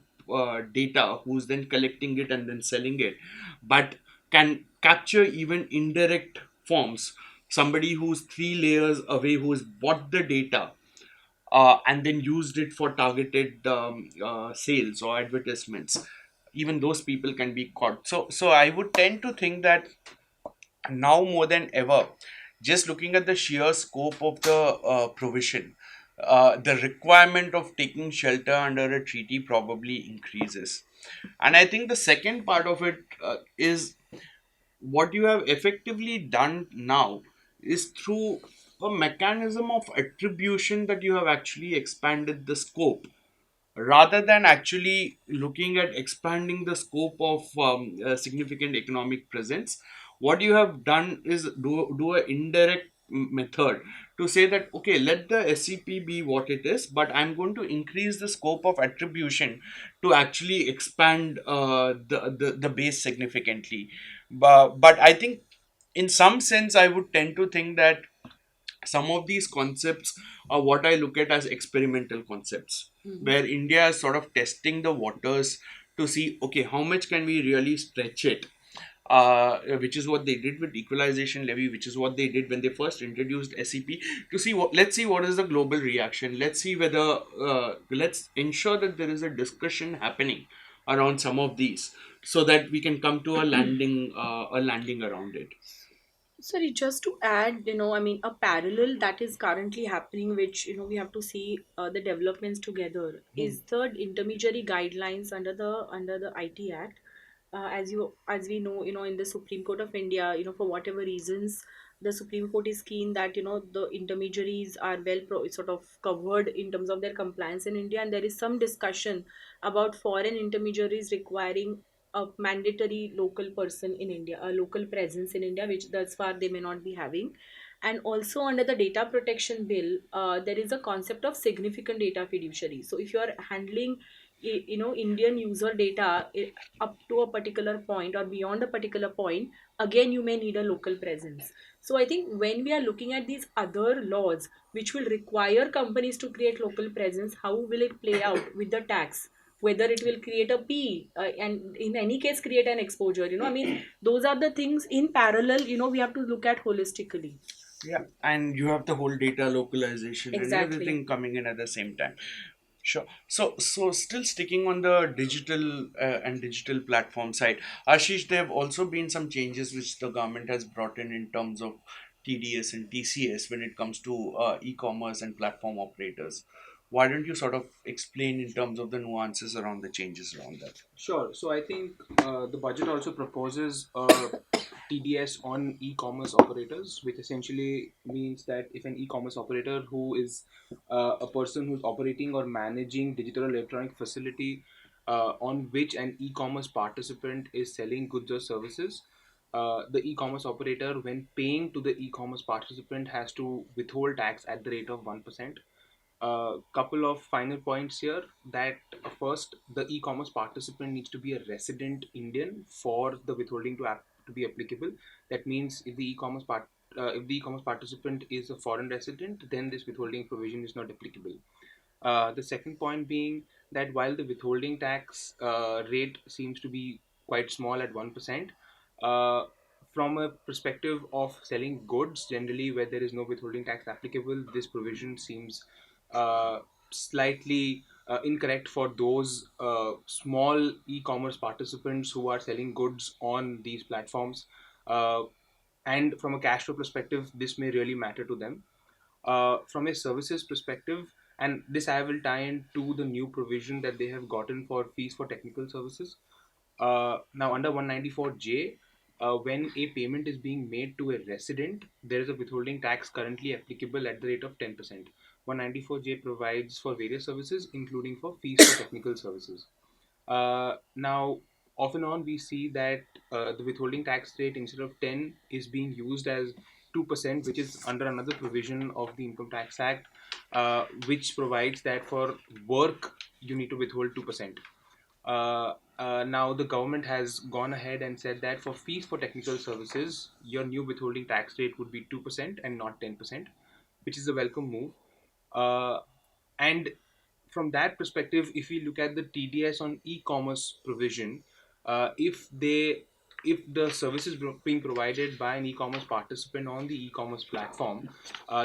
[SPEAKER 1] data who's then collecting it and then selling it, but can capture even indirect forms. Somebody who's 3 layers away, who's bought the data and then used it for targeted sales or advertisements. Even those people can be caught. So I would tend to think that now more than ever, just looking at the sheer scope of the provision, the requirement of taking shelter under a treaty probably increases. And I think the second part of it is what you have effectively done now is through a mechanism of attribution that you have actually expanded the scope rather than actually looking at expanding the scope of significant economic presence. What you have done is do a indirect method to say that okay, let the scp be what it is, but I'm going to increase the scope of attribution to actually expand the base significantly. But I think in some sense I would tend to think that some of these concepts are what I look at as experimental concepts,
[SPEAKER 4] Mm-hmm.
[SPEAKER 1] where India is sort of testing the waters to see, okay, how much can we really stretch it? Which is what they did with equalization levy, which is what they did when they first introduced SEP. To see what, let's see what is the global reaction. Let's see whether let's ensure that there is a discussion happening around some of these, so that we can come to a landing around it.
[SPEAKER 4] Sorry, just to add, I mean, a parallel that is currently happening, which, we have to see the developments together, is the intermediary guidelines under the IT Act. As we know, in the Supreme Court of India, for whatever reasons, the Supreme Court is keen that, the intermediaries are sort of covered in terms of their compliance in India, and there is some discussion about foreign intermediaries requiring a mandatory local person in India, a local presence in India, which thus far they may not be having. And also under the data protection bill, there is a concept of significant data fiduciary. So if you are handling, Indian user data up to a particular point or beyond a particular point, again you may need a local presence. So I think when we are looking at these other laws, which will require companies to create local presence, how will it play out with the tax? Whether it will create a P, and in any case create an exposure, I mean, those are the things in parallel, we have to look at holistically.
[SPEAKER 1] Yeah, and you have the whole data localization and
[SPEAKER 4] Exactly.
[SPEAKER 1] everything coming in at the same time. Sure. So still sticking on the digital and digital platform side, Ashish, there have also been some changes which the government has brought in terms of TDS and TCS when it comes to e-commerce and platform operators. Why don't you sort of explain in terms of the nuances around the changes around that?
[SPEAKER 3] Sure. So I think the budget also proposes TDS on e-commerce operators, which essentially means that if an e-commerce operator who is a person who's operating or managing digital or electronic facility on which an e-commerce participant is selling goods or services, the e-commerce operator, when paying to the e-commerce participant, has to withhold tax at the rate of 1%. A couple of final points here that first, the e-commerce participant needs to be a resident Indian for the withholding to be applicable. That means if the e-commerce participant is a foreign resident, then this withholding provision is not applicable. The second point being that while the withholding tax rate seems to be quite small at 1%, uh, from a perspective of selling goods generally where there is no withholding tax applicable, this provision seems uh, slightly incorrect for those small e-commerce participants who are selling goods on these platforms. Uh, and from a cash flow perspective, this may really matter to them. From a services perspective, and this I will tie into the new provision that they have gotten for fees for technical services. Now, under 194J, when a payment is being made to a resident, there is a withholding tax currently applicable at the rate of 10%. 194J provides for various services, including for fees for technical services. Now, off and on, we see that the withholding tax rate instead of 10 is being used as 2%, which is under another provision of the Income Tax Act, which provides that for work you need to withhold 2%. Now, the government has gone ahead and said that for fees for technical services, your new withholding tax rate would be 2% and not 10%, which is a welcome move. And from that perspective, if we look at the TDS on e-commerce provision, if the service is being provided by an e-commerce participant on the e-commerce platform,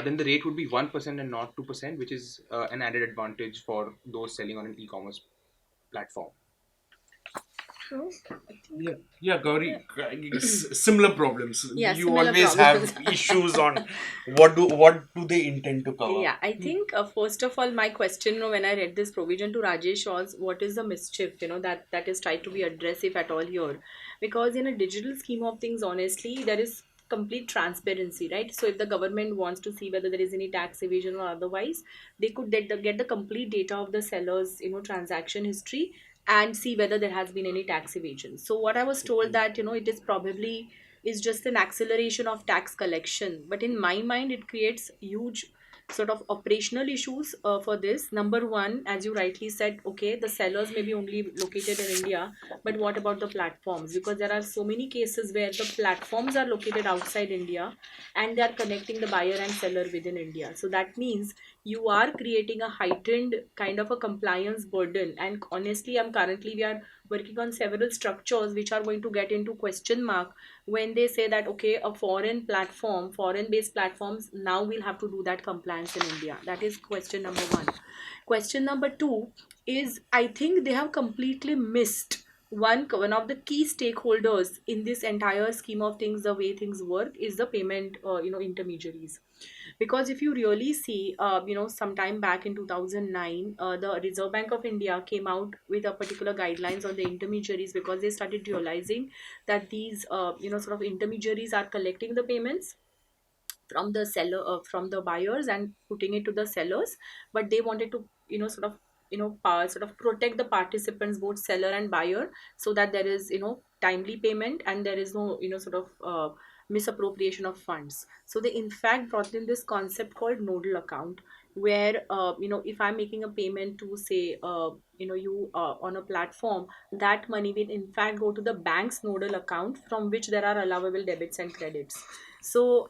[SPEAKER 3] then the rate would be 1% and not 2%, which is an added advantage for those selling on an e-commerce platform.
[SPEAKER 4] No, I think.
[SPEAKER 1] Yeah, yeah, Gauri, similar problems.
[SPEAKER 4] Yeah,
[SPEAKER 1] You
[SPEAKER 4] similar
[SPEAKER 1] always
[SPEAKER 4] problems.
[SPEAKER 1] have issues on what do they intend to cover.
[SPEAKER 4] Yeah, I think first of all, my question, when I read this provision to Rajesh was, what is the mischief, that is tried to be addressed, if at all, here? Because in a digital scheme of things, honestly, there is complete transparency, right? So if the government wants to see whether there is any tax evasion or otherwise, they could get the complete data of the seller's, transaction history, and see whether there has been any tax evasion. So what I was told that, it is probably is just an acceleration of tax collection, but in my mind it creates huge sort of operational issues for this. Number one, as you rightly said, okay, the sellers may be only located in India, but what about the platforms? Because there are so many cases where the platforms are located outside India and they are connecting the buyer and seller within India. So that means you are creating a heightened kind of a compliance burden. And honestly, we are working on several structures which are going to get into question mark when they say that, okay, a foreign based platforms now will have to do that compliance in India. That is question number one. Question number two is, I think they have completely missed one of the key stakeholders in this entire scheme of things. The way things work is the payment intermediaries. Because if you really see, sometime back in 2009, the Reserve Bank of India came out with a particular guidelines on the intermediaries, because they started realizing that these sort of intermediaries are collecting the payments from the seller, from the buyers, and putting it to the sellers. But they wanted to sort of protect the participants, both seller and buyer, so that there is timely payment and there is no sort of misappropriation of funds. So they in fact brought in this concept called nodal account, where if I'm making a payment to, say, you on a platform, that money will in fact go to the bank's nodal account, from which there are allowable debits and credits. So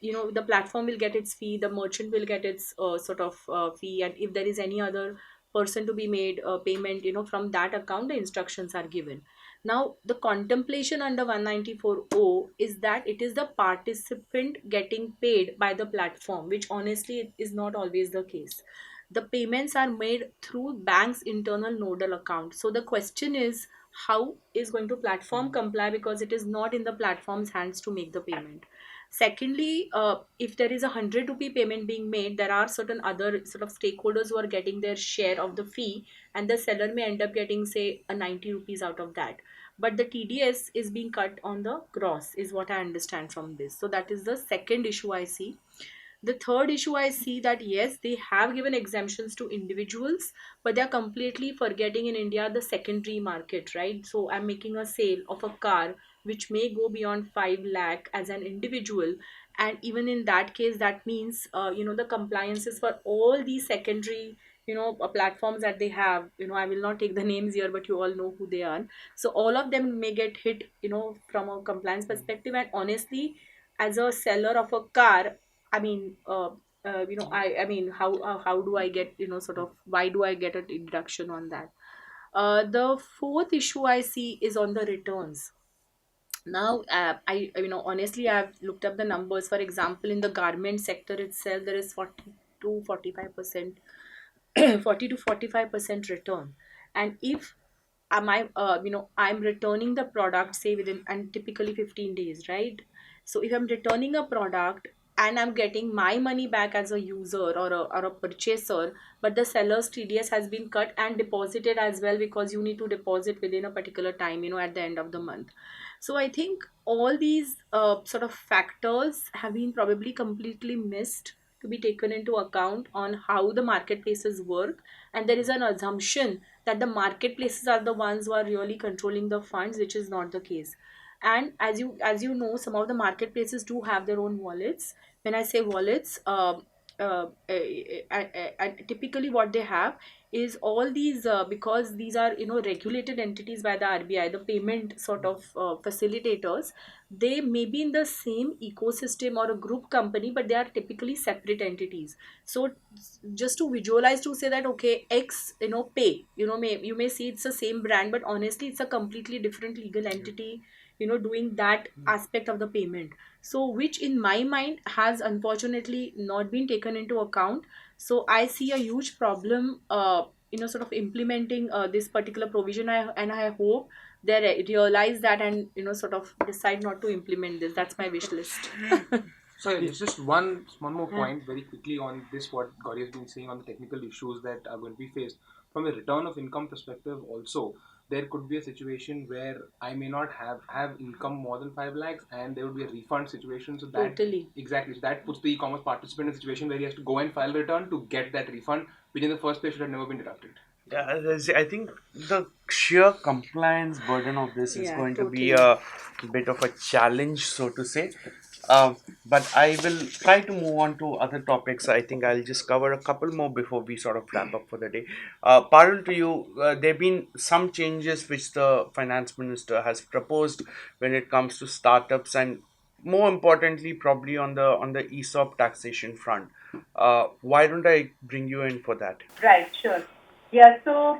[SPEAKER 4] the platform will get its fee, the merchant will get its sort of fee, and if there is any other person to be made payment from that account, the instructions are given. Now the contemplation under 194O is that it is the participant getting paid by the platform, which honestly is not always the case. The payments are made through bank's internal nodal account. So the question is, how is going to platform comply, because it is not in the platform's hands to make the payment. Secondly, if there is a 100 rupee payment being made, there are certain other sort of stakeholders who are getting their share of the fee, and the seller may end up getting, say, a 90 rupees out of that. But the TDS is being cut on the gross, is what I understand from this. So that is the second issue I see. The third issue I see, that yes, they have given exemptions to individuals, but they're completely forgetting in India the secondary market, right? So I'm making a sale of a car which may go beyond 5 lakh as an individual. And even in that case, that means, the compliances for all these secondary, platforms that they have, I will not take the names here, but you all know who they are. So all of them may get hit, from a compliance perspective. And honestly, as a seller of a car, I mean, how do I get, sort of, why do I get a deduction on that? The fourth issue I see is on the returns. Now, honestly, I've looked up the numbers. For example, in the garment sector itself, there is 40 to 45%, 40 to 45% return. And if I'm returning the product, say, within, and typically 15 days, right? So if I'm returning a product and I'm getting my money back as a user, or a purchaser, but the seller's TDS has been cut and deposited as well, because you need to deposit within a particular time, at the end of the month. So I think all these sort of factors have been probably completely missed to be taken into account on how the marketplaces work. And there is an assumption that the marketplaces are the ones who are really controlling the funds, which is not the case. And as you know, some of the marketplaces do have their own wallets. When I say wallets, typically what they have is all these, because these are regulated entities by the RBI, the payment sort of facilitators. They may be in the same ecosystem or a group company, but they are typically separate entities. So just to visualize, to say that, okay, X, pay, you may see it's the same brand, but honestly it's a completely different legal entity, doing that aspect of the payment. So which in my mind has unfortunately not been taken into account. So I see a huge problem sort of implementing this particular provision. And I hope they realize that, and sort of decide not to implement this. That's my wish list.
[SPEAKER 3] So there's just one more
[SPEAKER 4] Yeah.
[SPEAKER 3] point very quickly on this, what Gauri has been saying on the technical issues that are going to be faced. From a return of income perspective also, there could be a situation where I may not have income more than 5 lakhs, and there would be a refund situation. So that
[SPEAKER 4] Totally.
[SPEAKER 3] exactly, so that puts the e-commerce participant in a situation where he has to go and file a return to get that refund, which in the first place should have never been deducted.
[SPEAKER 1] Yeah, I think the sheer compliance burden of this is
[SPEAKER 4] Yeah,
[SPEAKER 1] going to be
[SPEAKER 4] totally.
[SPEAKER 1] a bit of a challenge, so to say. But I will try to move on to other topics. I think I'll just cover a couple more before we sort of wrap up for the day. Parul, to you, there have been some changes which the finance minister has proposed when it comes to startups, and more importantly, probably on the ESOP taxation front. Why don't I bring you in for that?
[SPEAKER 2] Right, sure. Yeah, so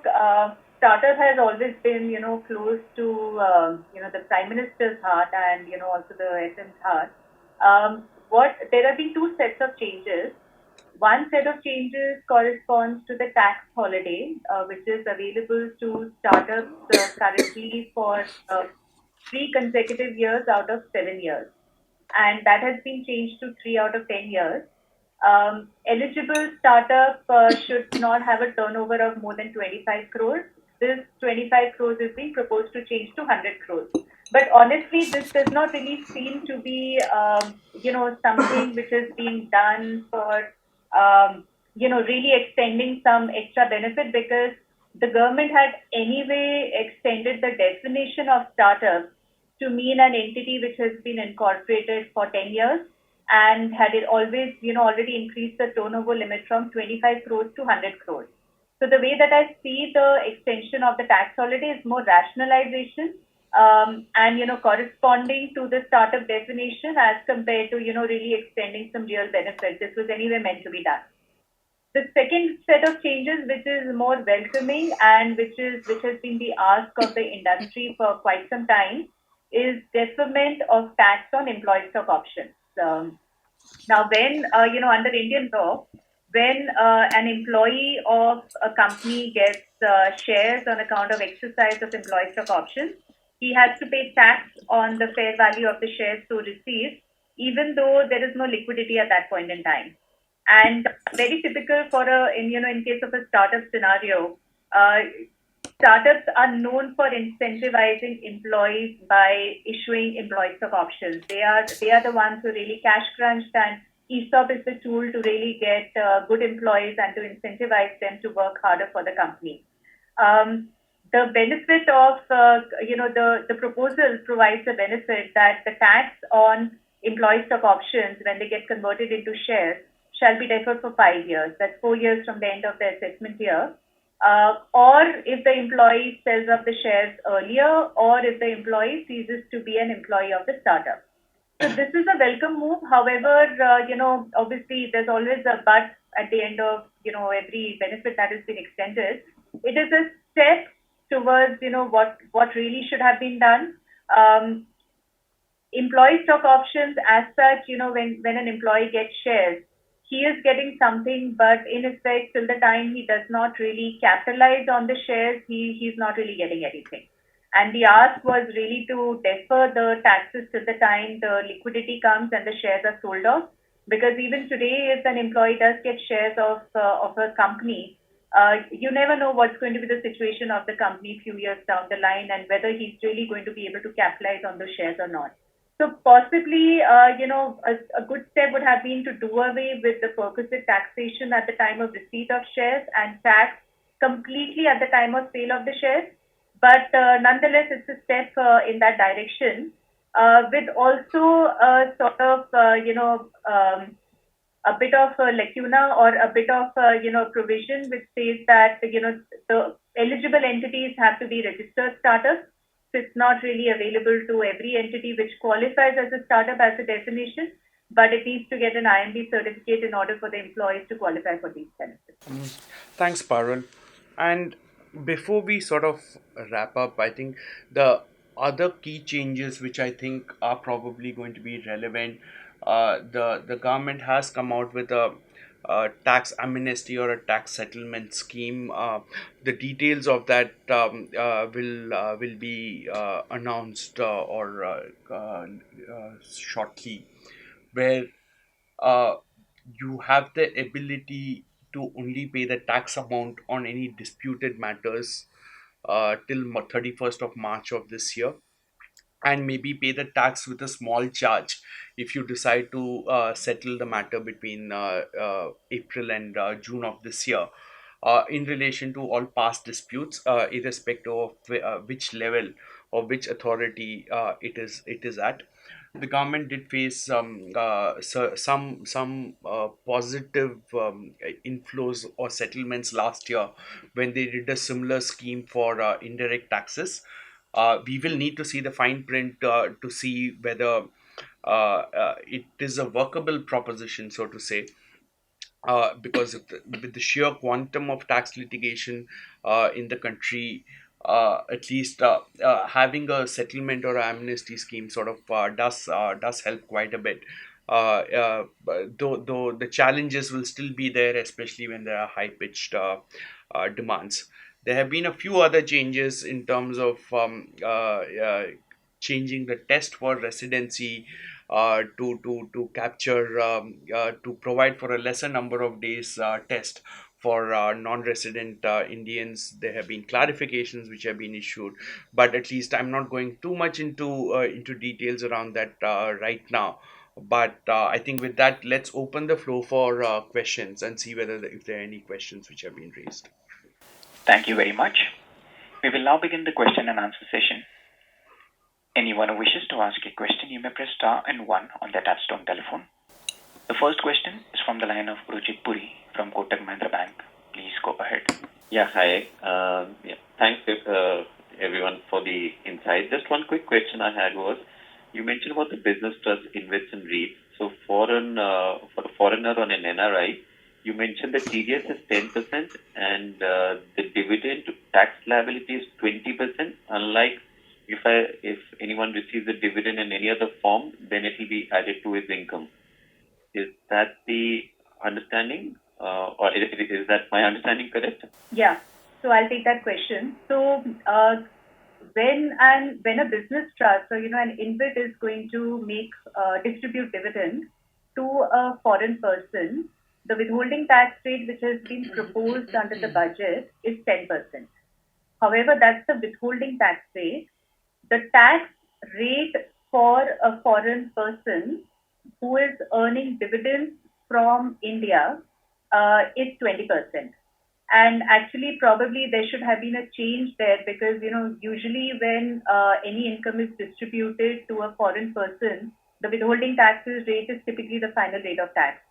[SPEAKER 2] startup has always been, close to, the Prime Minister's heart and, also the SM's heart. There have been two sets of changes. One set of changes corresponds to the tax holiday, which is available to startups currently for 3 consecutive years out of 7 years. And that has been changed to 3 out of 10 years. Eligible startup should not have a turnover of more than 25 crores. This 25 crores is being proposed to change to 100 crores. But honestly, this does not really seem to be, something which is being done for, really extending some extra benefit, because the government had anyway extended the definition of startup to mean an entity which has been incorporated for 10 years, and had it always, already increased the turnover limit from 25 crores to 100 crores. So the way that I see the extension of the tax holiday is more rationalization, and, corresponding to the startup definition as compared to, really extending some real benefit. This was anyway meant to be done. The second set of changes, which is more welcoming and which has been the ask of the industry for quite some time, is deferment of tax on employee stock options. Now, when under Indian law, when an employee of a company gets shares on account of exercise of employee stock options, he has to pay tax on the fair value of the shares so received, even though there is no liquidity at that point in time. And very typical for in case of a startup scenario, uh, startups are known for incentivizing employees by issuing employee stock options. They are the ones who really cash crunched, and ESOP is the tool to really get good employees and to incentivize them to work harder for the company. The benefit of the proposal provides a benefit that the tax on employee stock options, when they get converted into shares, shall be deferred for 5 years. That's 4 years from the end of the assessment year. Or if the employee sells up the shares earlier, or if the employee ceases to be an employee of the startup. So this is a welcome move. However, obviously there's always a but at the end of, every benefit that has been extended. It is a step towards, what really should have been done. Employee stock options as such, when an employee gets shares, he is getting something, but in effect, till the time he does not really capitalize on the shares, he's not really getting anything. And the ask was really to defer the taxes till the time the liquidity comes and the shares are sold off. Because even today, if an employee does get shares of a company, you never know what's going to be the situation of the company a few years down the line, and whether he's really going to be able to capitalize on those shares or not. So possibly, a good step would have been to do away with the perquisite taxation at the time of receipt of shares and tax completely at the time of sale of the shares. But nonetheless, it's a step in that direction, with also a sort of, a bit of a lacuna, or a bit of provision which says that the eligible entities have to be registered startups. So it's not really available to every entity which qualifies as a startup as a definition, but it needs to get an IMB certificate in order for the employees to qualify for these benefits.
[SPEAKER 1] Thanks, Parul. And before we sort of wrap up, I think the other key changes which I think are probably going to be relevant, the government has come out with tax amnesty or a tax settlement scheme. The details of that will be announced shortly, where uh, you have the ability to only pay the tax amount on any disputed matters till 31st of March of this year, and maybe pay the tax with a small charge if you decide to settle the matter between April and June of this year, in relation to all past disputes, irrespective of which level or which authority it is at. The government did face some positive inflows or settlements last year when they did a similar scheme for indirect taxes. We will need to see the fine print to see whether it is a workable proposition, so to say, because with the sheer quantum of tax litigation in the country, at least having a settlement or amnesty scheme sort of does help quite a bit. Though the challenges will still be there, especially when there are high pitched demands. There have been a few other changes in terms of changing the test for residency to capture to provide for a lesser number of days test for non-resident Indians. There have been clarifications which have been issued, but at least I'm not going too much into details around that right now. But I think with that, let's open the floor for questions and see whether if there are any questions which have been raised.
[SPEAKER 5] Thank you very much. We will now begin the question and answer session. Anyone who wishes to ask a question, you may press star and one on their touchtone telephone. The first question is from the line of Rujit Puri from Kotak Mahindra Bank. Please go ahead.
[SPEAKER 6] Yeah, hi. Thanks, everyone, for the insight. Just one quick question I had was, you mentioned about the business trust invests in REITs. So for a foreigner or an NRI, you mentioned the TDS is 10% and the dividend tax liability is 20%. Unlike if anyone receives a dividend in any other form, then it will be added to his income. Is that the understanding, or is that my understanding correct?
[SPEAKER 2] Yeah. So I'll take that question. So when a business trust or an InvIT is going to distribute dividend to a foreign person, the withholding tax rate which has been proposed under the budget is 10%. However, that's the withholding tax rate. The tax rate for a foreign person who is earning dividends from India is 20%. And actually, probably there should have been a change there because, usually when any income is distributed to a foreign person, the withholding taxes rate is typically the final rate of tax.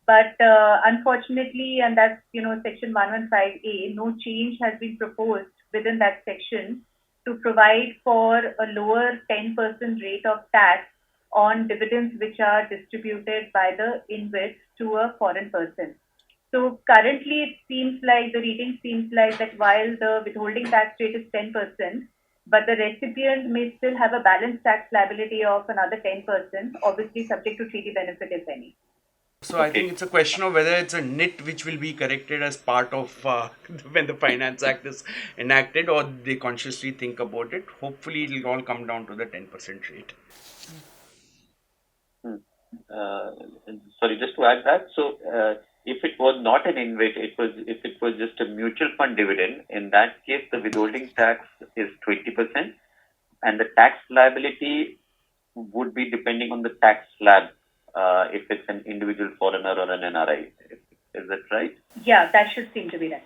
[SPEAKER 2] But unfortunately, and that's, section 115A, no change has been proposed within that section to provide for a lower 10% rate of tax on dividends which are distributed by the InvIT to a foreign person. So currently, the reading seems like that while the withholding tax rate is 10%, but the recipient may still have a balanced tax liability of another 10%, obviously subject to treaty benefit, if any.
[SPEAKER 1] So I think it's a question of whether it's a nit which will be corrected as part of when the Finance Act is enacted, or they consciously think about it. Hopefully, it'll all come down to the 10% rate.
[SPEAKER 6] Sorry, just to add that. So if it was not an InvIT, if it was just a mutual fund dividend, in that case, the withholding tax is 20%, and the tax liability would be depending on the tax slab. If it's an individual foreigner or an NRI. Is that right?
[SPEAKER 2] Yeah, that should seem to be right.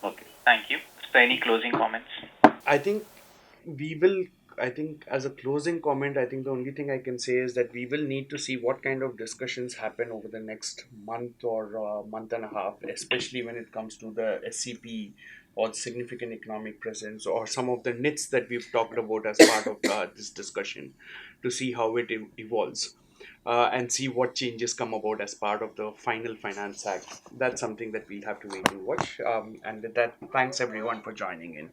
[SPEAKER 6] Okay.
[SPEAKER 5] Thank you. So any closing comments?
[SPEAKER 1] I think as a closing comment, I think the only thing I can say is that we will need to see what kind of discussions happen over the next month or month and a half, especially when it comes to the SCP or significant economic presence or some of the nits that we've talked about as part of this discussion, to see how it evolves. And see what changes come about as part of the final Finance Act. That's something that we'll have to wait and watch. And with that, thanks everyone for joining in.